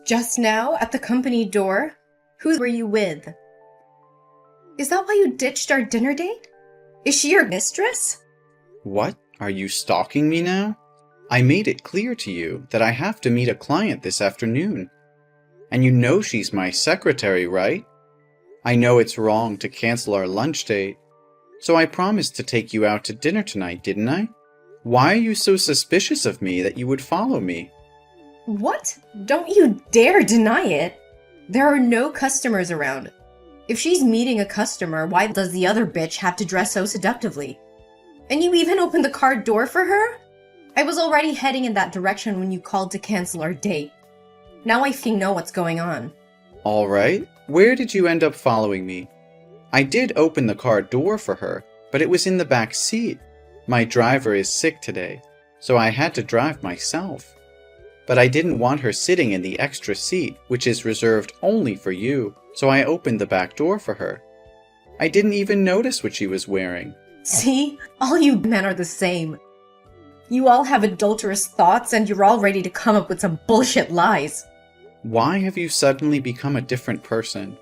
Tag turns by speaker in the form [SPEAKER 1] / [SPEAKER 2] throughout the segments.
[SPEAKER 1] Just now, at the company door? Who were you with? Is that why you ditched our dinner date? Is she your mistress?
[SPEAKER 2] What? Are you stalking me now? I made it clear to you that I have to meet a client this afternoon. And you know she's my secretary, right? I know it's wrong to cancel our lunch date, so I promised to take you out to dinner tonight, didn't I? Why are you so suspicious of me that you would follow me?
[SPEAKER 1] What? Don't you dare deny it! There are no customers around. If she's meeting a customer, why does the other bitch have to dress so seductively? And you even opened the car door for her? I was already heading in that direction when you called to cancel our date. Now I think know what's going on.
[SPEAKER 2] All right, where did you end up following me? I did open the car door for her, but it was in the back seat. My driver is sick today, so I had to drive myself. But I didn't want her sitting in the extra seat, which is reserved only for you, so I opened the back door for her. I didn't even notice what she was wearing.
[SPEAKER 1] See? All you men are the same. You all have adulterous thoughts and you're all ready to come up with some bullshit lies.
[SPEAKER 2] Why have you suddenly become a different person?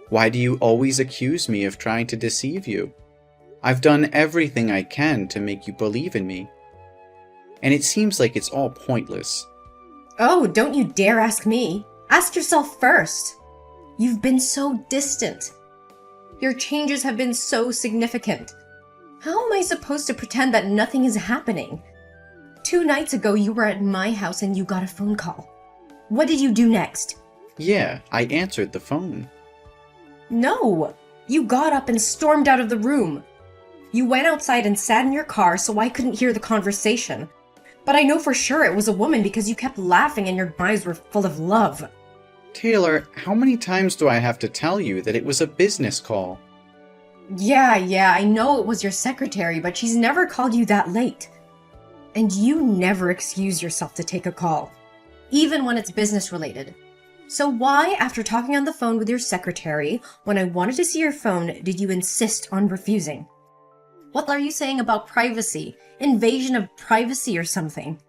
[SPEAKER 2] Why do you always accuse me of trying to deceive you? I've done everything I can to make you believe in me. And it seems like it's all pointless.
[SPEAKER 1] Oh, don't you dare ask me. Ask yourself first. You've been so distant. Your changes have been so significant. How am I supposed to pretend that nothing is happening? 2 nights ago, you were at my house and you got a phone call. What did you do next?
[SPEAKER 2] Yeah, I answered the phone.
[SPEAKER 1] No! You got up and stormed out of the room. You went outside and sat in your car so I couldn't hear the conversation. But I know for sure it was a woman because you kept laughing and your eyes were full of love.
[SPEAKER 2] Taylor, how many times do I have to tell you that it was a business call?
[SPEAKER 1] Yeah, I know it was your secretary, but she's never called you that late. And you never excuse yourself to take a call, even when it's business related. So why, after talking on the phone with your secretary, when I wanted to see your phone, did you insist on refusing? What are you saying about privacy? Invasion of privacy or something?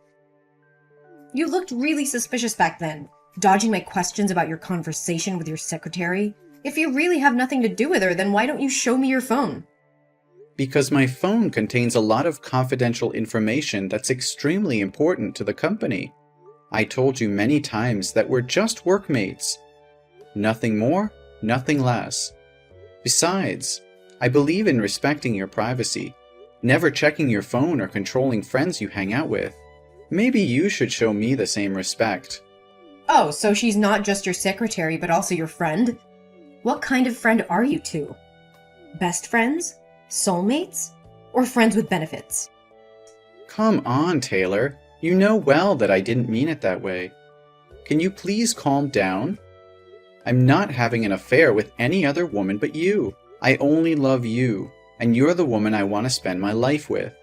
[SPEAKER 1] You looked really suspicious back then, dodging my questions about your conversation with your secretary. If you really have nothing to do with her, then why don't you show me your phone?
[SPEAKER 2] Because my phone contains a lot of confidential information that's extremely important to the company. I told you many times that we're just workmates. Nothing more, nothing less. Besides, I believe in respecting your privacy, never checking your phone or controlling friends you hang out with. Maybe you should show me the same respect.
[SPEAKER 1] Oh, so she's not just your secretary, but also your friend? What kind of friend are you two? Best friends? Soulmates? Or friends with benefits?
[SPEAKER 2] Come on, Taylor. You know well that I didn't mean it that way. Can you please calm down? I'm not having an affair with any other woman but you. I only love you, and you're the woman I want to spend my life with.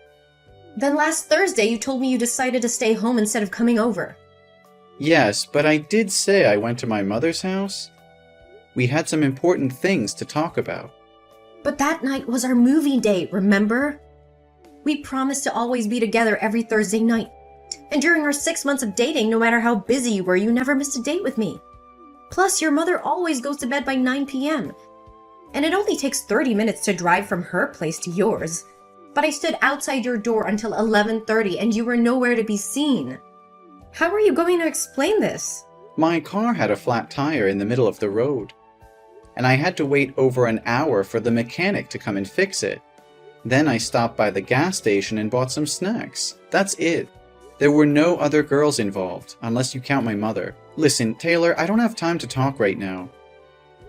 [SPEAKER 1] Then last Thursday you told me you decided to stay home instead of coming over.
[SPEAKER 2] Yes, but I did say I went to my mother's house. We had some important things to talk about.
[SPEAKER 1] But that night was our movie date, remember? We promised to always be together every Thursday night. And during our 6 months of dating, no matter how busy you were, you never missed a date with me. Plus, your mother always goes to bed by 9 p.m. And it only takes 30 minutes to drive from her place to yours. But I stood outside your door until 11:30 and you were nowhere to be seen. How are you going to explain this?
[SPEAKER 2] My car had a flat tire in the middle of the road, and I had to wait over an hour for the mechanic to come and fix it. Then I stopped by the gas station and bought some snacks. That's it. There were no other girls involved, unless you count my mother. Listen, Taylor, I don't have time to talk right now.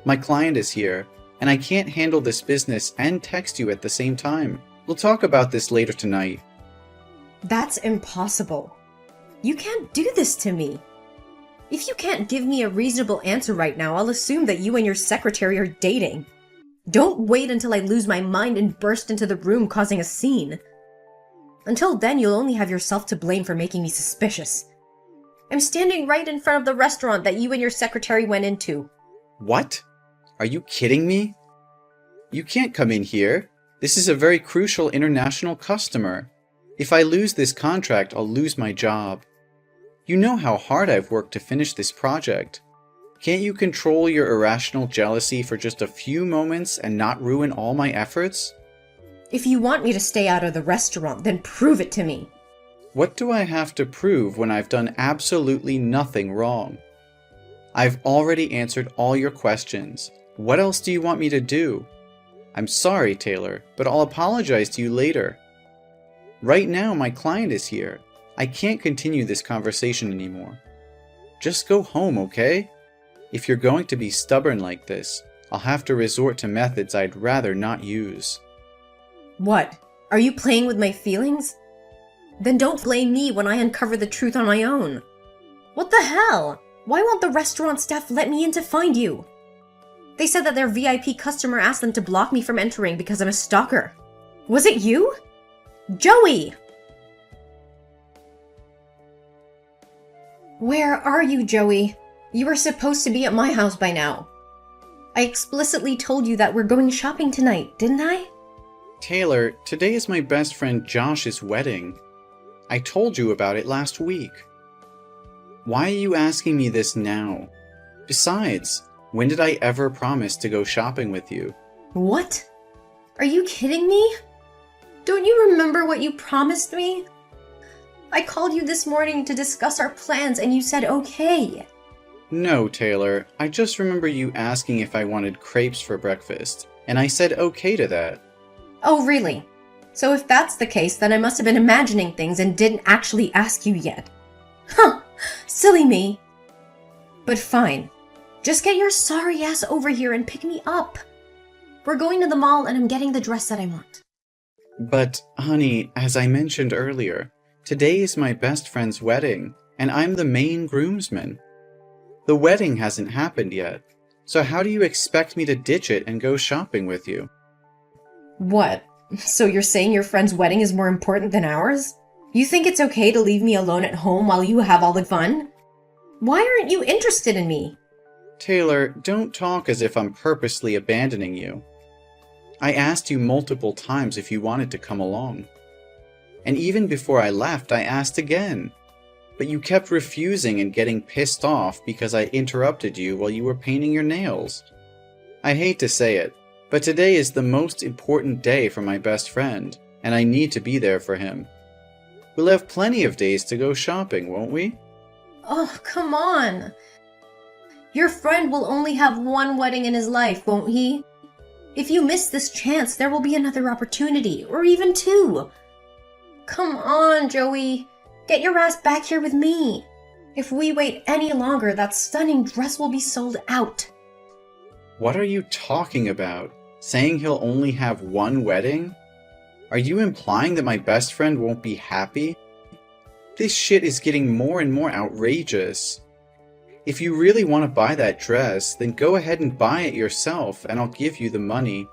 [SPEAKER 2] My client is here, and I can't handle this business and text you at the same time. We'll talk about this later tonight.
[SPEAKER 1] That's impossible. You can't do this to me. If you can't give me a reasonable answer right now, I'll assume that you and your secretary are dating. Don't wait until I lose my mind and burst into the room causing a scene. Until then, you'll only have yourself to blame for making me suspicious. I'm standing right in front of the restaurant that you and your secretary went into.
[SPEAKER 2] What? Are you kidding me? You can't come in here. This is a very crucial international customer. If I lose this contract, I'll lose my job. You know how hard I've worked to finish this project. Can't you control your irrational jealousy for just a few moments and not ruin all my efforts?
[SPEAKER 1] If you want me to stay out of the restaurant, then prove it to me.
[SPEAKER 2] What do I have to prove when I've done absolutely nothing wrong? I've already answered all your questions. What else do you want me to do? I'm sorry, Taylor, but I'll apologize to you later. Right now, my client is here. I can't continue this conversation anymore. Just go home, okay? If you're going to be stubborn like this, I'll have to resort to methods I'd rather not use.
[SPEAKER 1] What? Are you playing with my feelings? Then don't blame me when I uncover the truth on my own. What the hell? Why won't the restaurant staff let me in to find you? They said that their VIP customer asked them to block me from entering because I'm a stalker. Was it you? Joey! Where are you, Joey? You were supposed to be at my house by now. I explicitly told you that we're going shopping tonight, didn't I?
[SPEAKER 2] Taylor, today is my best friend Josh's wedding. I told you about it last week. Why are you asking me this now? Besides, when did I ever promise to go shopping with you?
[SPEAKER 1] What? Are you kidding me? Don't you remember what you promised me? I called you this morning to discuss our plans and you said okay.
[SPEAKER 2] No, Taylor, I just remember you asking if I wanted crepes for breakfast, and I said okay to that.
[SPEAKER 1] Oh, really? So if that's the case, then I must have been imagining things and didn't actually ask you yet. Huh, silly me. But fine. Just get your sorry ass over here and pick me up. We're going to the mall and I'm getting the dress that I want.
[SPEAKER 2] But, honey, as I mentioned earlier, today is my best friend's wedding, and I'm the main groomsman. The wedding hasn't happened yet, so how do you expect me to ditch it and go shopping with you?
[SPEAKER 1] What? So you're saying your friend's wedding is more important than ours? You think it's okay to leave me alone at home while you have all the fun? Why aren't you interested in me?
[SPEAKER 2] Taylor, don't talk as if I'm purposely abandoning you. I asked you multiple times if you wanted to come along. And even before I left, I asked again. But you kept refusing and getting pissed off because I interrupted you while you were painting your nails. I hate to say it, but today is the most important day for my best friend, and I need to be there for him. We'll have plenty of days to go shopping, won't we?
[SPEAKER 1] Oh, come on. Your friend will only have one wedding in his life, won't he? If you miss this chance, there will be another opportunity, or even two. Come on, Joey. Get your ass back here with me. If we wait any longer, that stunning dress will be sold out.
[SPEAKER 2] What are you talking about? Saying he'll only have one wedding? Are you implying that my best friend won't be happy? This shit is getting more and more outrageous. If you really want to buy that dress, then go ahead and buy it yourself and I'll give you the money.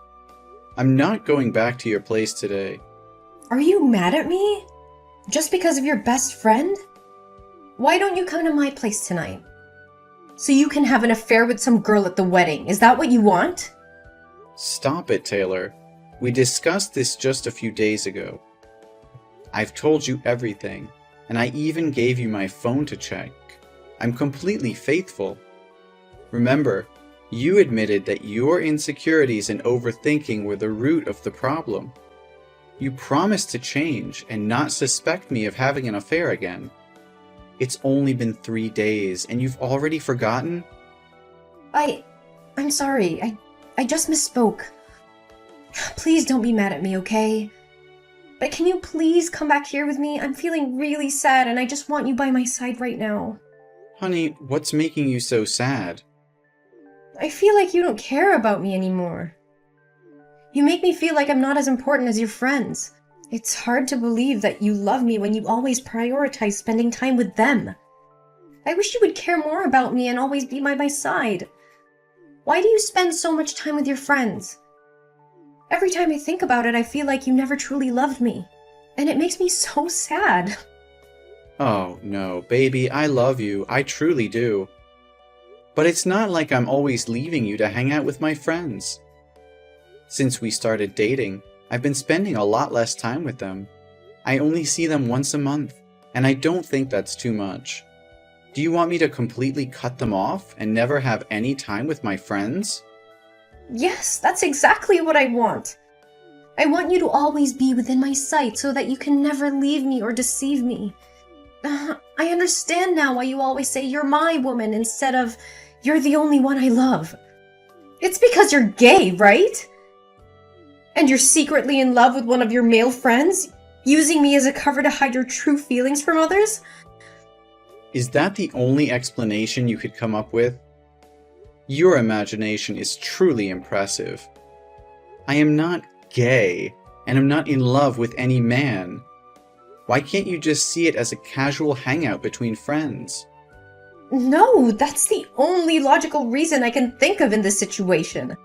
[SPEAKER 2] I'm not going back to your place today.
[SPEAKER 1] Are you mad at me? Just because of your best friend? Why don't you come to my place tonight? So you can have an affair with some girl at the wedding. Is that what you want?
[SPEAKER 2] Stop it, Taylor. We discussed this just a few days ago. I've told you everything, and I even gave you my phone to check. I'm completely faithful. Remember, you admitted that your insecurities and overthinking were the root of the problem. You promised to change and not suspect me of having an affair again. It's only been 3 days, and you've already forgotten?
[SPEAKER 1] I'm sorry. I just misspoke. Please don't be mad at me, okay? But can you please come back here with me? I'm feeling really sad, and I just want you by my side right now.
[SPEAKER 2] Honey, what's making you so sad?
[SPEAKER 1] I feel like you don't care about me anymore. You make me feel like I'm not as important as your friends. It's hard to believe that you love me when you always prioritize spending time with them. I wish you would care more about me and always be by my side. Why do you spend so much time with your friends? Every time I think about it, I feel like you never truly loved me. And it makes me so sad.
[SPEAKER 2] Oh, no, baby, I love you. I truly do. But it's not like I'm always leaving you to hang out with my friends. Since we started dating, I've been spending a lot less time with them. I only see them once a month, and I don't think that's too much. Do you want me to completely cut them off and never have any time with my friends?
[SPEAKER 1] Yes, that's exactly what I want. I want you to always be within my sight so that you can never leave me or deceive me. I understand now why you always say you're my woman instead of you're the only one I love. It's because you're gay, right? And you're secretly in love with one of your male friends, using me as a cover to hide your true feelings from others?
[SPEAKER 2] Is that the only explanation you could come up with? Your imagination is truly impressive. I am not gay, and am not in love with any man. Why can't you just see it as a casual hangout between friends?
[SPEAKER 1] No, that's the only logical reason I can think of in this situation.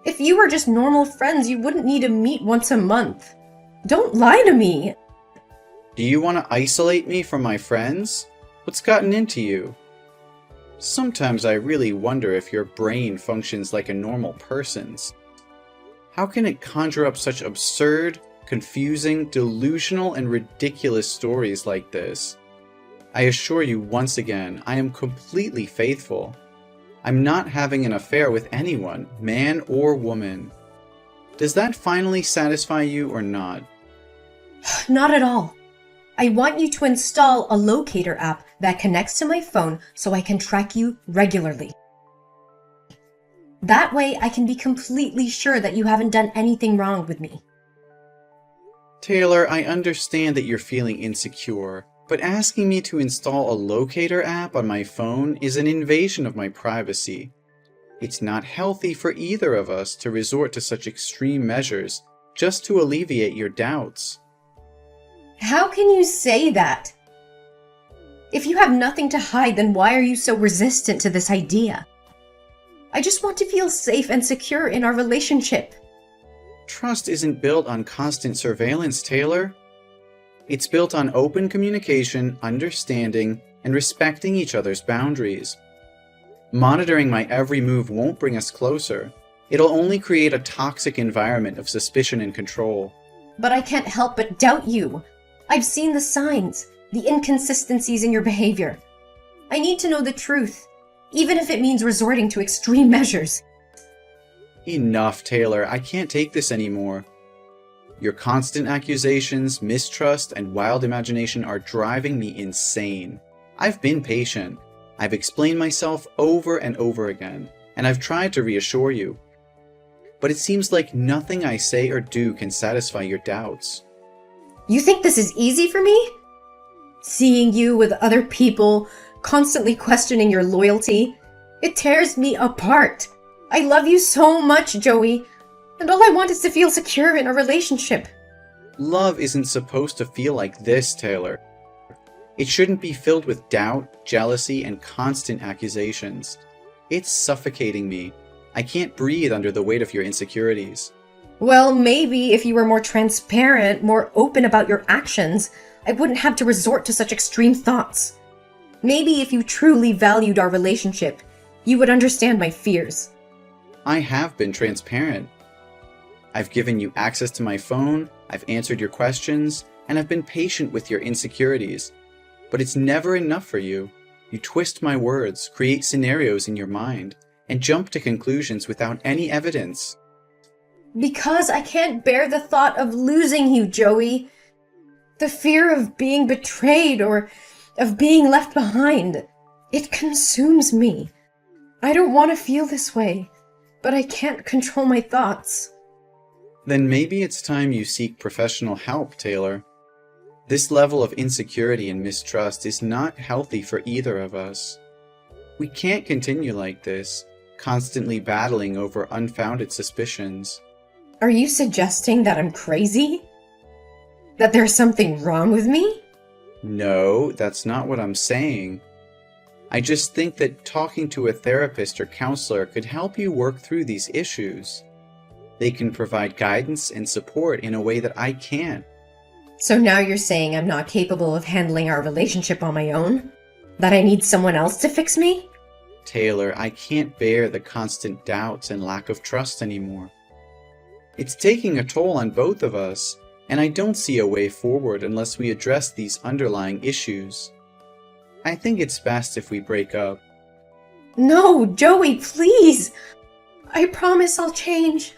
[SPEAKER 1] If you were just normal friends, you wouldn't need to meet once a month. Don't lie to me.
[SPEAKER 2] Do you want to isolate me from my friends? What's gotten into you? Sometimes I really wonder if your brain functions like a normal person's. How can it conjure up such absurd, confusing, delusional, and ridiculous stories like this? I assure you once again, I am completely faithful. I'm not having an affair with anyone, man or woman. Does that finally satisfy you or not?
[SPEAKER 1] Not at all. I want you to install a locator app that connects to my phone so I can track you regularly. That way I can be completely sure that you haven't done anything wrong with me.
[SPEAKER 2] Taylor, I understand that you're feeling insecure, but asking me to install a locator app on my phone is an invasion of my privacy. It's not healthy for either of us to resort to such extreme measures just to alleviate your doubts.
[SPEAKER 1] How can you say that? If you have nothing to hide, then why are you so resistant to this idea? I just want to feel safe and secure in our relationship.
[SPEAKER 2] Trust isn't built on constant surveillance, Taylor. It's built on open communication, understanding, and respecting each other's boundaries. Monitoring my every move won't bring us closer. It'll only create a toxic environment of suspicion and control.
[SPEAKER 1] But I can't help but doubt you. I've seen the signs, the inconsistencies in your behavior. I need to know the truth, even if it means resorting to extreme measures.
[SPEAKER 2] Enough, Taylor. I can't take this anymore. Your constant accusations, mistrust, and wild imagination are driving me insane. I've been patient. I've explained myself over and over again, and I've tried to reassure you. But it seems like nothing I say or do can satisfy your doubts.
[SPEAKER 1] You think this is easy for me? Seeing you with other people, constantly questioning your loyalty, it tears me apart. I love you so much, Joey, and all I want is to feel secure in a relationship.
[SPEAKER 2] Love isn't supposed to feel like this, Taylor. It shouldn't be filled with doubt, jealousy, and constant accusations. It's suffocating me. I can't breathe under the weight of your insecurities.
[SPEAKER 1] Well, maybe if you were more transparent, more open about your actions, I wouldn't have to resort to such extreme thoughts. Maybe if you truly valued our relationship, you would understand my fears.
[SPEAKER 2] I have been transparent. I've given you access to my phone, I've answered your questions, and I've been patient with your insecurities. But it's never enough for you. You twist my words, create scenarios in your mind, and jump to conclusions without any evidence.
[SPEAKER 1] Because I can't bear the thought of losing you, Joey. The fear of being betrayed or of being left behind. It consumes me. I don't want to feel this way, but I can't control my thoughts.
[SPEAKER 2] Then maybe it's time you seek professional help, Taylor. This level of insecurity and mistrust is not healthy for either of us. We can't continue like this, constantly battling over unfounded suspicions.
[SPEAKER 1] Are you suggesting that I'm crazy? That there's something wrong with me?
[SPEAKER 2] No, that's not what I'm saying. I just think that talking to a therapist or counselor could help you work through these issues. They can provide guidance and support in a way that I can't.
[SPEAKER 1] So now you're saying I'm not capable of handling our relationship on my own? That I need someone else to fix me?
[SPEAKER 2] Taylor, I can't bear the constant doubts and lack of trust anymore. It's taking a toll on both of us, and I don't see a way forward unless we address these underlying issues. I think it's best if we break up.
[SPEAKER 1] No, Joey, please! I promise I'll change.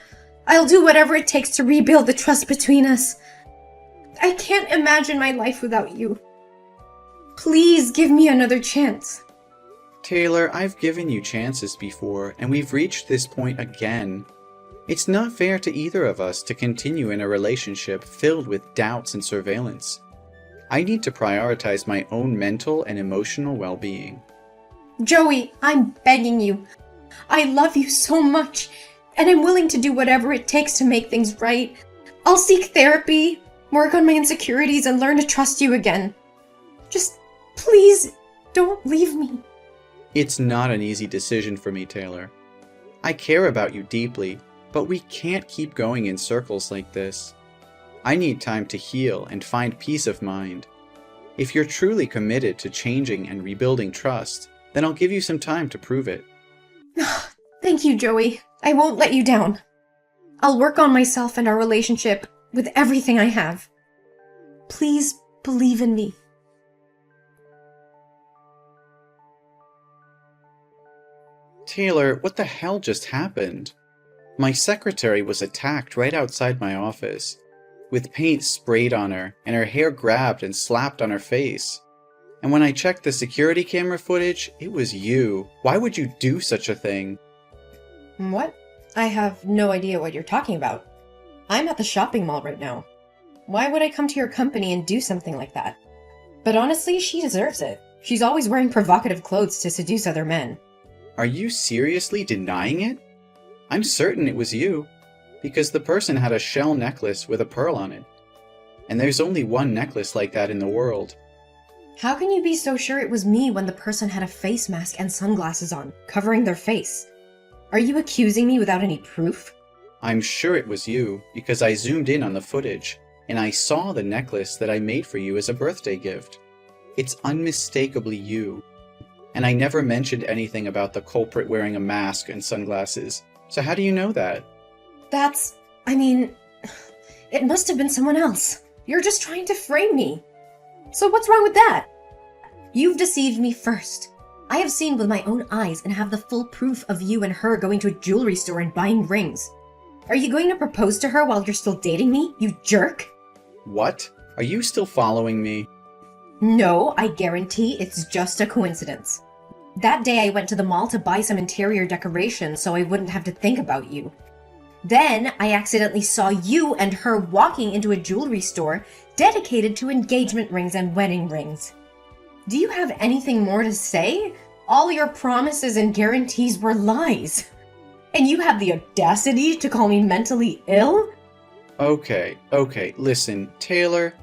[SPEAKER 1] I'll do whatever it takes to rebuild the trust between us. I can't imagine my life without you. Please give me another chance.
[SPEAKER 2] Taylor, I've given you chances before, and we've reached this point again. It's not fair to either of us to continue in a relationship filled with doubts and surveillance. I need to prioritize my own mental and emotional well-being.
[SPEAKER 1] Joey, I'm begging you. I love you so much, and I'm willing to do whatever it takes to make things right. I'll seek therapy, work on my insecurities, and learn to trust you again. Just please don't leave me.
[SPEAKER 2] It's not an easy decision for me, Taylor. I care about you deeply, but we can't keep going in circles like this. I need time to heal and find peace of mind. If you're truly committed to changing and rebuilding trust, then I'll give you some time to prove it.
[SPEAKER 1] Thank you, Joey. I won't let you down. I'll work on myself and our relationship with everything I have. Please believe in me.
[SPEAKER 2] Taylor, what the hell just happened? My secretary was attacked right outside my office, with paint sprayed on her and her hair grabbed and slapped on her face. And when I checked the security camera footage, it was you. Why would you do such a thing?
[SPEAKER 1] What? I have no idea what you're talking about. I'm at the shopping mall right now. Why would I come to your company and do something like that? But honestly, she deserves it. She's always wearing provocative clothes to seduce other men.
[SPEAKER 2] Are you seriously denying it? I'm certain it was you, because the person had a shell necklace with a pearl on it. And there's only one necklace like that in the world.
[SPEAKER 1] How can you be so sure it was me when the person had a face mask and sunglasses on, covering their face? Are you accusing me without any proof?
[SPEAKER 2] I'm sure it was you, because I zoomed in on the footage, and I saw the necklace that I made for you as a birthday gift. It's unmistakably you. And I never mentioned anything about the culprit wearing a mask and sunglasses. So how do you know that?
[SPEAKER 1] It must have been someone else. You're just trying to frame me. So what's wrong with that? You've deceived me first. I have seen with my own eyes and have the full proof of you and her going to a jewelry store and buying rings. Are you going to propose to her while you're still dating me, you jerk?
[SPEAKER 2] What? Are you still following me?
[SPEAKER 1] No, I guarantee it's just a coincidence. That day I went to the mall to buy some interior decorations so I wouldn't have to think about you. Then I accidentally saw you and her walking into a jewelry store dedicated to engagement rings and wedding rings. Do you have anything more to say? All your promises and guarantees were lies. And you have the audacity to call me mentally ill?
[SPEAKER 2] Okay, listen, Taylor.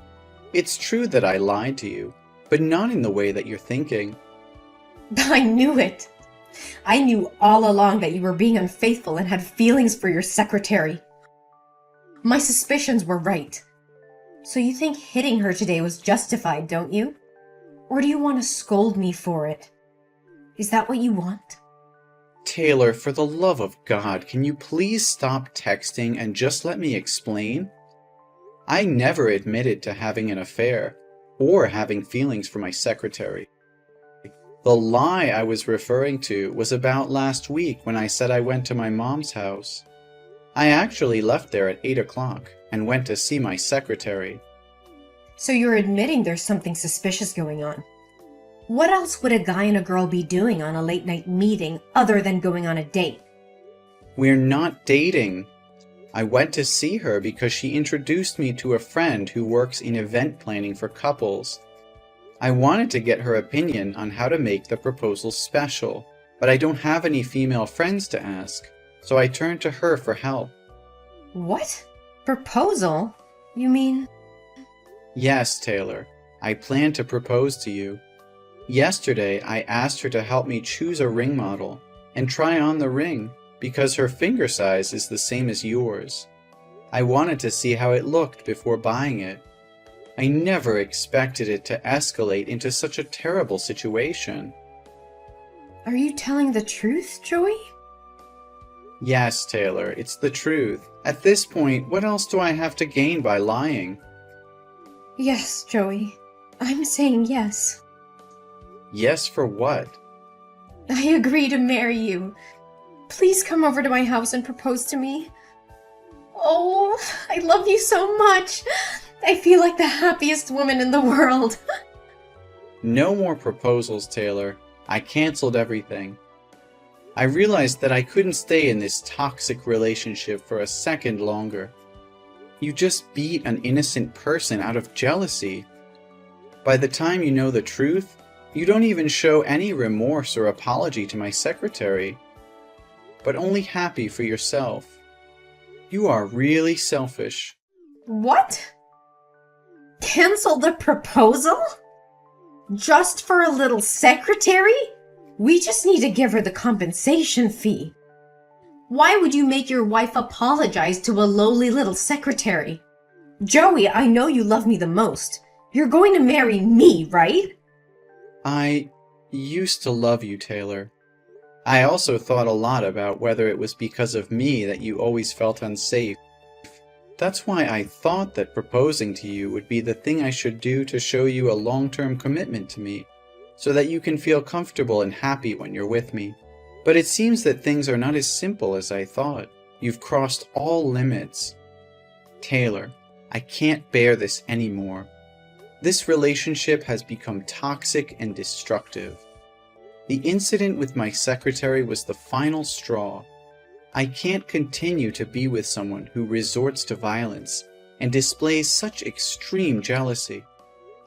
[SPEAKER 2] It's true that I lied to you, but not in the way that you're thinking.
[SPEAKER 1] I knew it. I knew all along that you were being unfaithful and had feelings for your secretary. My suspicions were right. So you think hitting her today was justified, don't you? Or do you want to scold me for it? Is that what you want?
[SPEAKER 2] Taylor, for the love of God, can you please stop texting and just let me explain? I never admitted to having an affair or having feelings for my secretary. The lie I was referring to was about last week when I said I went to my mom's house. I actually left there at 8 o'clock and went to see my secretary.
[SPEAKER 1] So you're admitting there's something suspicious going on. What else would a guy and a girl be doing on a late night meeting other than going on a date?
[SPEAKER 2] We're not dating. I went to see her because she introduced me to a friend who works in event planning for couples. I wanted to get her opinion on how to make the proposal special, but I don't have any female friends to ask, so I turned to her for help.
[SPEAKER 1] What? Proposal? You mean?
[SPEAKER 2] Yes, Taylor. I plan to propose to you. Yesterday, I asked her to help me choose a ring model and try on the ring because her finger size is the same as yours. I wanted to see how it looked before buying it. I never expected it to escalate into such a terrible situation.
[SPEAKER 1] Are you telling the truth, Joey?
[SPEAKER 2] Yes, Taylor, it's the truth. At this point, what else do I have to gain by lying?
[SPEAKER 1] Yes, Joey. I'm saying yes.
[SPEAKER 2] Yes, for what?
[SPEAKER 1] I agree to marry you. Please come over to my house and propose to me. Oh, I love you so much. I feel like the happiest woman in the world.
[SPEAKER 2] No more proposals, Taylor. I canceled everything. I realized that I couldn't stay in this toxic relationship for a second longer. You just beat an innocent person out of jealousy. By the time you know the truth, you don't even show any remorse or apology to my secretary, but only happy for yourself. You are really selfish.
[SPEAKER 1] What? Cancel the proposal? Just for a little secretary? We just need to give her the compensation fee. Why would you make your wife apologize to a lowly little secretary? Joey, I know you love me the most. You're going to marry me, right?
[SPEAKER 2] I used to love you, Taylor. I also thought a lot about whether it was because of me that you always felt unsafe. That's why I thought that proposing to you would be the thing I should do to show you a long-term commitment to me, so that you can feel comfortable and happy when you're with me. But it seems that things are not as simple as I thought. You've crossed all limits. Taylor, I can't bear this anymore. This relationship has become toxic and destructive. The incident with my secretary was the final straw. I can't continue to be with someone who resorts to violence and displays such extreme jealousy.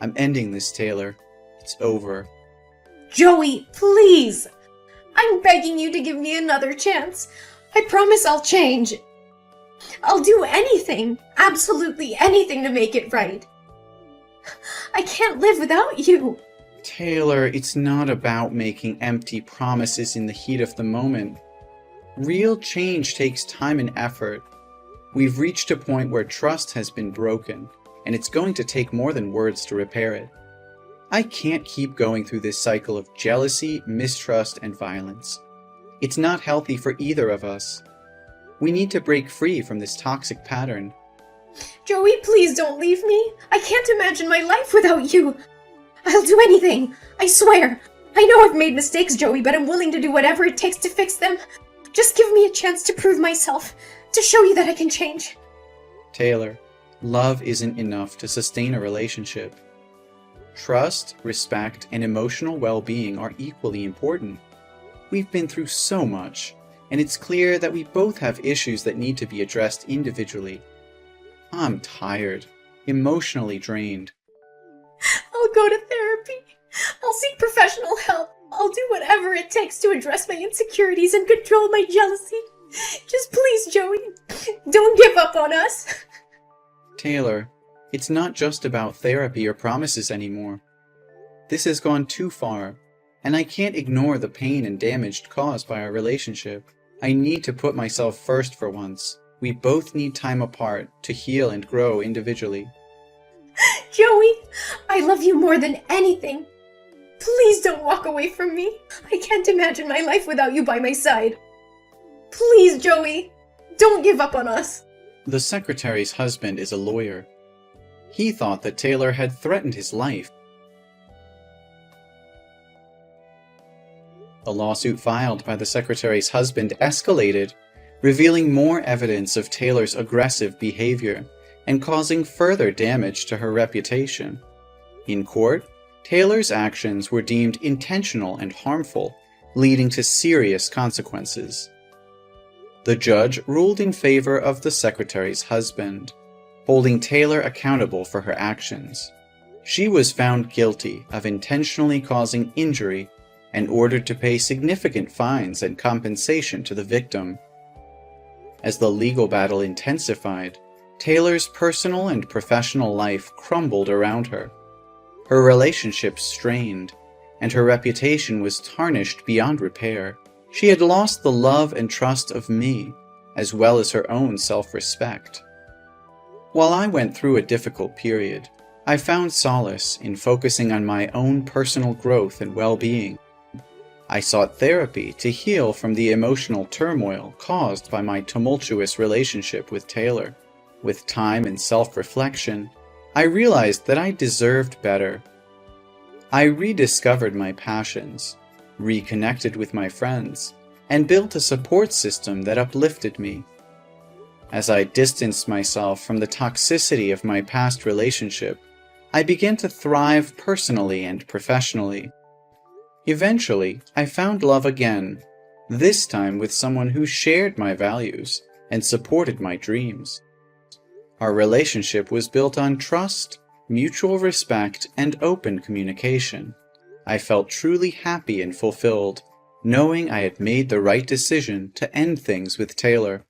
[SPEAKER 2] I'm ending this, Taylor. It's over.
[SPEAKER 1] Joey, please! I'm begging you to give me another chance. I promise I'll change. I'll do anything, absolutely anything to make it right. I can't live without you.
[SPEAKER 2] Taylor, it's not about making empty promises in the heat of the moment. Real change takes time and effort. We've reached a point where trust has been broken, and it's going to take more than words to repair it. I can't keep going through this cycle of jealousy, mistrust, and violence. It's not healthy for either of us. We need to break free from this toxic pattern.
[SPEAKER 1] Joey, please don't leave me. I can't imagine my life without you. I'll do anything. I swear. I know I've made mistakes, Joey, but I'm willing to do whatever it takes to fix them. Just give me a chance to prove myself, to show you that I can change.
[SPEAKER 2] Taylor, love isn't enough to sustain a relationship. Trust, respect, and emotional well-being are equally important. We've been through so much, and it's clear that we both have issues that need to be addressed individually. I'm tired, emotionally drained.
[SPEAKER 1] I'll go to therapy. I'll seek professional help. I'll do whatever it takes to address my insecurities and control my jealousy. Just please, Joey, don't give up on us.
[SPEAKER 2] Taylor, it's not just about therapy or promises anymore. This has gone too far, and I can't ignore the pain and damage caused by our relationship. I need to put myself first for once. We both need time apart to heal and grow individually.
[SPEAKER 1] Joey, I love you more than anything. Please don't walk away from me. I can't imagine my life without you by my side. Please, Joey, don't give up on us.
[SPEAKER 2] The secretary's husband is a lawyer. He thought that Taylor had threatened his life. The lawsuit filed by the secretary's husband escalated, revealing more evidence of Taylor's aggressive behavior and causing further damage to her reputation. In court, Taylor's actions were deemed intentional and harmful, leading to serious consequences. The judge ruled in favor of the secretary's husband, holding Taylor accountable for her actions. She was found guilty of intentionally causing injury and ordered to pay significant fines and compensation to the victim. As the legal battle intensified, Taylor's personal and professional life crumbled around her. Her relationships strained, and her reputation was tarnished beyond repair. She had lost the love and trust of me, as well as her own self-respect. While I went through a difficult period, I found solace in focusing on my own personal growth and well-being. I sought therapy to heal from the emotional turmoil caused by my tumultuous relationship with Taylor. With time and self-reflection, I realized that I deserved better. I rediscovered my passions, reconnected with my friends, and built a support system that uplifted me. As I distanced myself from the toxicity of my past relationship, I began to thrive personally and professionally. Eventually, I found love again, this time with someone who shared my values and supported my dreams. Our relationship was built on trust, mutual respect, and open communication. I felt truly happy and fulfilled, knowing I had made the right decision to end things with Taylor.